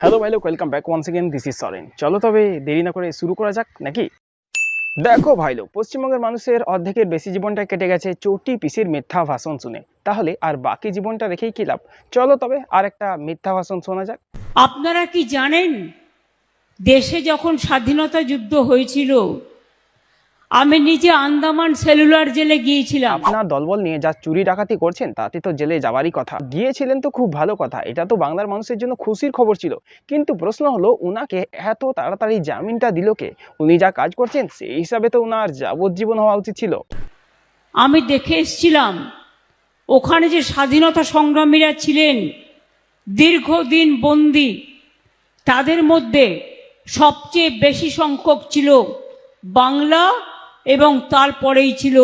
Hello ভাই লোক, welcome back once again. This is Soren. চলো তবে দেরি না করে শুরু করা যাক নাকি। দেখো ভাই লোক, পশ্চিমবঙ্গের মানুষের অর্ধেকের বেশি জীবনটা কেটে গেছে চটি পিসির মিথ্যা ভাষণ শুনে। তাহলে আর বাকি জীবনটা রেখেই কি লাভ? চলো তবে আর একটা মিথ্যা ভাষণ শোনা যাক। আপনারা কি জানেন, দেশে যখন স্বাধীনতা যুদ্ধ হয়েছিল আমি নিজে আন্দামান সেলুলার জেলে গিয়েছিলাম। আপনার দলবল নিয়ে যা চুরি ডাকাতি করছেন তাতে তো জেলে যাওয়ারই কথা। গিয়েছিলেন তো খুব ভালো কথা, এটা তো বাংলার মানুষের জন্য খুশির খবর ছিল। কিন্তু প্রশ্ন হলো, উনাকে এত তাড়াতাড়ি জামিনটা দিল কে? উনি যা কাজ করছেন সেই হিসাবে তো উনার যাবজ্জীবন হওয়া উচিত ছিল। আমি দেখে এসেছিলাম ওখানে যে স্বাধীনতা সংগ্রামীরা ছিলেন দীর্ঘদিন বন্দী, তাদের মধ্যে সবচেয়ে বেশি সংখ্যক ছিল বাংলা এবং তারপরেই ছিল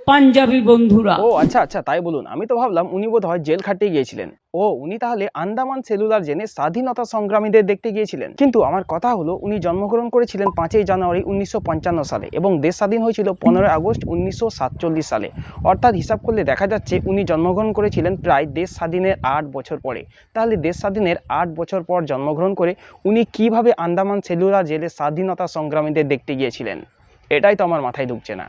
পাঞ্জাবি বন্ধুরা। ও আচ্ছা আচ্ছা, তাই বলুন। আমি তো ভাবলাম উনি বোধহয় জেল খাটিয়ে গিয়েছিলেন। ও উনি তাহলে আন্দামান সেলুলার জেনে স্বাধীনতা সংগ্রামীদের দেখতে গিয়েছিলেন। কিন্তু আমার কথা হলো, উনি জন্মগ্রহণ করেছিলেন ৫ই জানুয়ারি ১৯৫৫ সালে এবং দেশ স্বাধীন হয়েছিল ১৫ই আগস্ট ১৯৪৭ সালে। অর্থাৎ হিসাব করলে দেখা যাচ্ছে উনি জন্মগ্রহণ করেছিলেন প্রায় দেশ স্বাধীনের ৮ বছর পরে। তাহলে দেশ স্বাধীনের ৮ বছর পর জন্মগ্রহণ করে উনি কিভাবে আন্দামান সেলুলার জেলে স্বাধীনতা সংগ্রামীদের দেখতে গিয়েছিলেন? এটাই তো আমার মাথায় ঢুকছে না।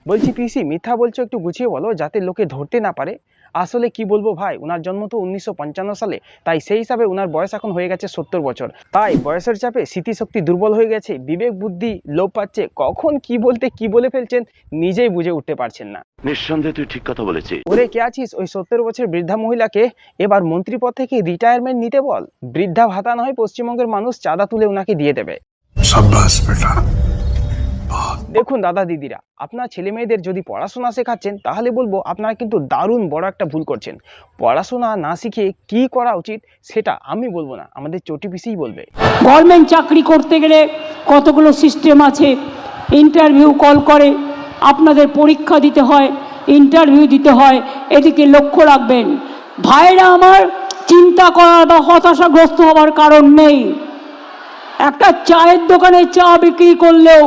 বলছি পিসি, মিথ্যা বলছো, একটু গুছিয়ে বলো যাতে লোকে ধরতে না পারে। আসলে কি বলবো ভাই, উনার জন্ম তো ১৯৫৫ সালে, তাই সেই হিসাবে উনার বয়স এখন হয়ে গেছে ৭০ বছর। তাই বয়সের চাপে স্মৃতিশক্তি দুর্বল হয়ে গেছে, বিবেক বুদ্ধি লোপ পাচ্ছে, কখন কি বলতে কি বলে ফেলছেন নিজেই বুঝে উঠতে পারছেন না। নিঃসন্দেহে তুই ঠিক কথা বলেছিস। ওরে কে আছিস, ওই ৭০ বছর বৃদ্ধা মহিলাকে এবার মন্ত্রী পদ থেকে রিটায়ারমেন্ট নিতে বল। বৃদ্ধা ভাতা নয়, পশ্চিমবঙ্গের মানুষ চাঁদা তুলে উনাকে দিয়ে দেবে। দেখুন দাদা দিদিরা, আপনার ছেলে মেয়েদের যদি পড়াশোনা শেখাচ্ছেন তাহলে বলবো আপনারা কিন্তু দারুণ বড় একটা ভুল করছেন। পড়াশোনা না শিখে কি করা উচিত সেটা আমি বলবো না, আমাদের চটি পিসিই বলবে। গভর্নমেন্ট চাকরি করতে গেলে কতগুলো সিস্টেম আছে। ইন্টারভিউ কল করে, আপনাদের পরীক্ষা দিতে হয়, ইন্টারভিউ দিতে হয়। এদিকে লক্ষ্য রাখবেন ভাইরা আমার, চিন্তা করার বা হতাশাগ্রস্ত হওয়ার কারণ নেই। একটা চায়ের দোকানে চা বিক্রি করলেও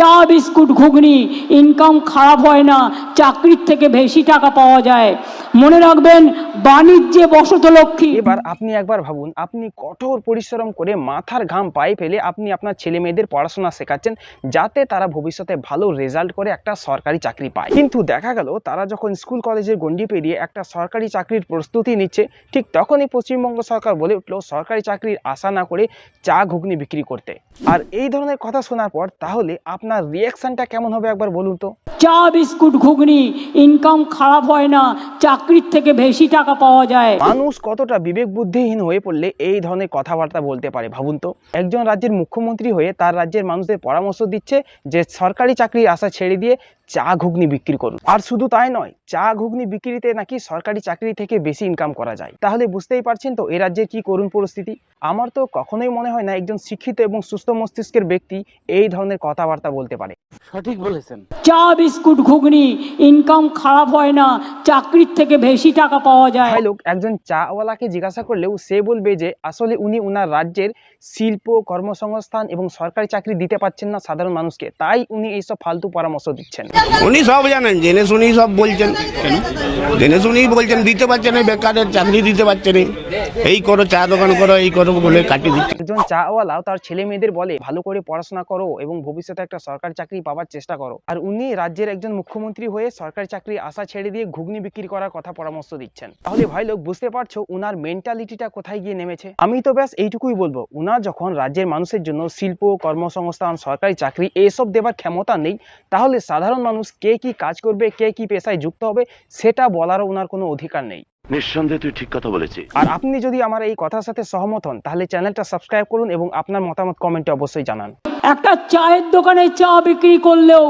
চা বিস্কুট ঘুগনি ইনকাম খারাপ হয় না, চাকরির থেকে বেশি টাকা পাওয়া যায়। মনে রাখবেন, বাণিজ্যে বসত লক্ষ্মী। এবার আপনি একবার ভাবুন, আপনি কঠোর পরিশ্রম করে মাথার ঘাম পায়ে ফেলে আপনি আপনার ছেলে মেয়েদের পড়াশোনা শেখাচ্ছেন যাতে তারা ভবিষ্যতে ভালো রেজাল্ট করে একটা সরকারি চাকরি পায়। কিন্তু দেখা গেল তারা যখন স্কুল কলেজের গণ্ডি পেরিয়ে একটা সরকারি চাকরির প্রস্তুতি নিচ্ছে, ঠিক তখনই পশ্চিমবঙ্গ সরকার বলে উঠলো সরকারি চাকরির আশা না করে চা ঘুগনি বিক্রি করতে। আর এই ধরনের কথা শোনার পর তাহলে আপনার রিয়াকশনটা কেমন হবে একবার বলুন তো। চা বিস্কুট ঘুগনি ইনকাম খারাপ হয় না, চাকরির থেকে বেশি টাকা পাওয়া যায়। মানুষ কতটা বিবেক বুদ্ধিহীন হয়ে পড়লে এই ধরনের কথাবার্তা বলতে পারে ভাবুন তো। একজন রাজ্যের মুখ্যমন্ত্রী হয়ে তার রাজ্যের মানুষদের পরামর্শ দিচ্ছে যে সরকারি চাকরির আশা ছেড়ে দিয়ে চা ঘুগনি বিক্রি করুন। আর শুধু তাই নয়, চা ঘুগনি বিক্রিতে নাকি সরকারি চাকরি থেকে বেশি ইনকাম করা যায়। তাহলে বুঝতেই পারছেন তো এই রাজ্যের কি করুণ পরিস্থিতি। আমার তো কখনোই মনে হয় না একজন শিক্ষিত এবং সুস্থ মস্তিষ্কের ব্যক্তি এই ধরনের কথাবার্তা বলতে পারে। সঠিক বলেছেন। চা বিস্কুট ঘুগনি ইনকাম খারাপ হয় না, চাকরির থেকে বেশি টাকা পাওয়া যায়। ভাই লোক, একজন চাওয়ালাকে জিজ্ঞাসা করলেও সে বলবে যে আসলে উনি উনার রাজ্যের শিল্প কর্মসংস্থান এবং সরকারি চাকরি দিতে পারছেন না সাধারণ মানুষকে, তাই উনি এইসব ফালতু পরামর্শ দিচ্ছেন। উনি সব জানেন, জেনে শুনেই সব বলছেন। জেনে শুনেই বলছেন দিতে পারছে না, বেকারের চাকরি দিতে পারছে না, এই করো চা দোকান করো, এই করো বলে কাটিয়ে দিচ্ছে। একজন চাওয়ালাও তার ছেলে মেয়েদের বলে ভালো করে পড়াশোনা করো এবং ভবিষ্যতে একটা সরকারি চাকরি পাওয়ার চেষ্টা করো। আর উনি রাজ্যের একজন মুখ্যমন্ত্রী হয়ে সরকারি চাকরি আশা ছেড়ে দিয়ে ঘুগনি বিক্রি করার কথা পরামর্শ দিচ্ছেন। তাহলে ভাই লোক, বুঝতে পারছো উনার মেন্টালিটিটা কোথায় গিয়ে নেমেছে। আমি তো ব্যাস এইটুকুই বলবো, উনার যখন রাজ্যের মানুষের জন্য শিল্প কর্মসংস্থান সরকারি চাকরি এসব দেবার ক্ষমতা নেই, তাহলে সাধারণ মানুষ কে কি কাজ করবে, কে কি পেশায় যুক্ত হবে সেটা বলারও উনার কোনো অধিকার নেই। নিঃসন্দেহে তুই ঠিক কথা বলেছিস। আর আপনি যদি আমার এই কথার সাথে সহমত হন তাহলে চ্যানেলটা সাবস্ক্রাইব করুন এবং আপনার মতামত কমেন্টে অবশ্যই জানান। একটা চায়ের দোকানে চা বিক্রি করলেও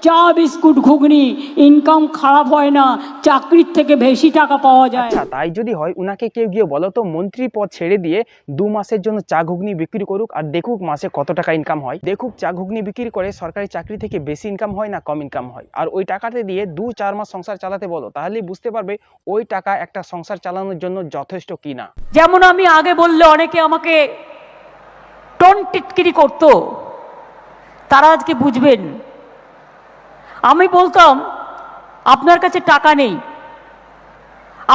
চা বিস্কুট ঘুগনি ইনকাম খারাপ হয় না, চাকরির থেকে বেশি টাকা পাওয়া যায়। আচ্ছা, তাই যদি হয় উনাকে কেউ গিয়ে বলো তো মন্ত্রী পদ ছেড়ে দিয়ে 2 মাসের জন্য চা ঘুগনি বিক্রি করুক আর দেখুক মাসে কত টাকা ইনকাম হয়। দেখুক চা ঘুগনি বিক্রি করে সরকারি চাকরি থেকে বেশি ইনকাম হয় না কম ইনকাম হয়। আর ওই টাকাতে দিয়ে 2-4 মাস সংসার চালাতে বলো, তাহলেই বুঝতে পারবে ওই টাকা একটা সংসার চালানোর জন্য যথেষ্ট কিনা। যেমন আমি আগে বললে অনেকে আমাকে টোন টিটকিরি করতো, তারা আজকে বুঝবেন। আমি বলতাম আপনার কাছে টাকা নেই,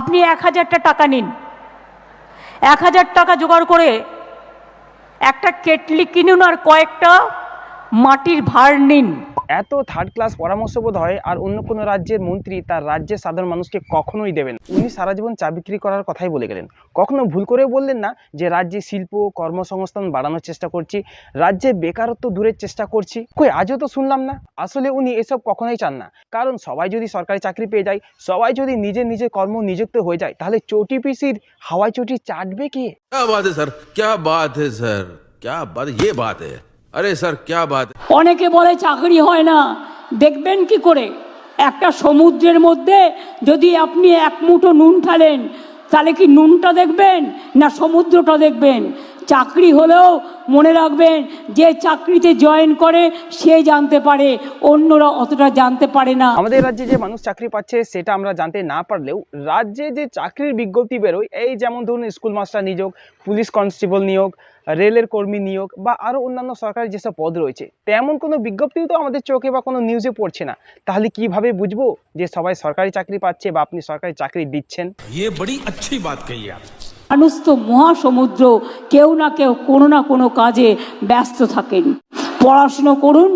আপনি 1000টা টাকা নিন, 1000 টাকা জোগাড় করে একটা কেটলি কিনুন আর কয়েকটা মাটির ভাঁড় নিন। এত থার্ড ক্লাস পরামর্শ বোধ হয় আর অন্য কোনো রাজ্যের মন্ত্রী তার রাজ্যের সাধারণ মানুষকে কখনোই দেবেন। উনি সারা জীবন চা বিক্রি করার কথাই বলে গেলেন, কখনো ভুল করেও বললেন না যে রাজ্যে শিল্প কর্মসংস্থান বাড়ানোর চেষ্টা করছি, রাজ্যে বেকারত্ব দূরের চেষ্টা করছি। কই আজও তো শুনলাম না। আসলে উনি এসব কখনোই চান না, কারণ সবাই যদি সরকারি চাকরি পেয়ে যায়, সবাই যদি নিজের নিজের কর্ম নিযুক্ত হয়ে যায়, তাহলে চটি পিসির হাওয়াই চটি চাটবে কে? क्या बात है सर, क्या बात है सर, क्या बात, ये बात है, अरे सर क्या बात है। অনেকে বলে চাকরি হয় না, দেখবেন কি করে? একটা সমুদ্রের মধ্যে যদি আপনি এক মুঠো নুন ফেলেন, তাহলে কি নুনটা দেখবেন না সমুদ্রটা দেখবেন? চাকরি হলেও মনে রাখবেন, যে চাকরিতে জয়েন করে সে জানতে পারে, অন্যরা অতটা জানতে পারে না। আমাদের রাজ্যে যে মানুষ চাকরি পাচ্ছে সেটা আমরা জানতে না পারলেও রাজ্যে যে চাকরির বিজ্ঞপ্তি বেরোয়, এই যেমন ধরুন স্কুল মাস্টার নিয়োগ, পুলিশ কনস্টেবল নিয়োগ, রেলের কর্মী নিয়োগ বা আরও অন্যান্য সরকারি যেসব পদ রয়েছে, তেমন কোনো বিজ্ঞপ্তিও তো আমাদের চোখে বা কোনো নিউজে পড়ছে না। তাহলে কিভাবে বুঝবো যে সবাই সরকারি চাকরি পাচ্ছে বা আপনি সরকারি চাকরি দিচ্ছেন? ये बड़ी अच्छी बात कही आप। মানুষ তো মহাসমুদ্র, কেউ না কেউ কোনো না কোনো কাজে ব্যস্ত থাকেন। পড়াশুনো করুন,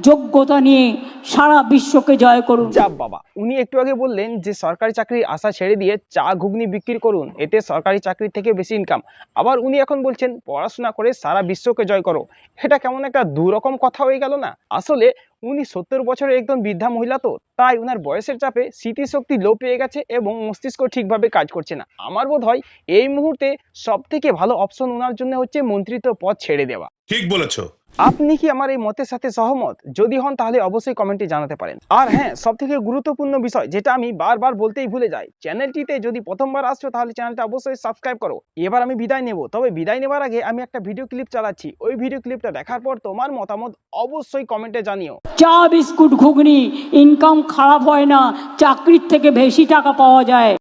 যোগ্যতা নিয়ে সারা বিশ্বকে জয় করুন। যা বাবা, উনি একটু আগে বললেন যে সরকারি চাকরির আশা ছেড়ে দিয়ে চা ঘুগনি বিক্রি করুন, এতে সরকারি চাকরির থেকে বেশি ইনকাম। আবার উনি এখন বলছেন পড়াশোনা করে সারা বিশ্বকে জয় করো। এটা কেমন একটা দুরকম কথা হয়ে গেল না? আসলে উনি 70 বছরের একদম বৃদ্ধা মহিলা, তো তাই উনার বয়সের চাপে স্মৃতিশক্তি লোপ পেয়ে গেছে এবং মস্তিষ্ক ঠিকভাবে কাজ করছে না। আমার বোধ হয় এই মুহূর্তে সব থেকে ভালো অপশন ওনার জন্য হচ্ছে মন্ত্রিত্ব পদ ছেড়ে দেওয়া। ঠিক বলেছো। আপনি কি আমার এই মতের সাথে সহমত? যদি হন তাহলে অবশ্যই কমেন্টে জানাতে পারেন। আর হ্যাঁ, সব থেকে গুরুত্বপূর্ণ বিষয় যেটা আমি বারবার বলতেই ভুলে যাই, চ্যানেলটিতে যদি প্রথমবার আসছো তাহলে চ্যানেলটা অবশ্যই সাবস্ক্রাইব করো। এবার আমি বিদায় নেব, তবে বিদায় নেবার আগে আমি একটা ভিডিও ক্লিপ চালাচ্ছি। ওই ভিডিও ক্লিপটা দেখার পর তোমার মতামত অবশ্যই কমেন্টে জানিও। চা বিস্কুট ঘুগনি ইনকাম খারাপ হয় না, চাকরির থেকে বেশি টাকা পাওয়া যায়।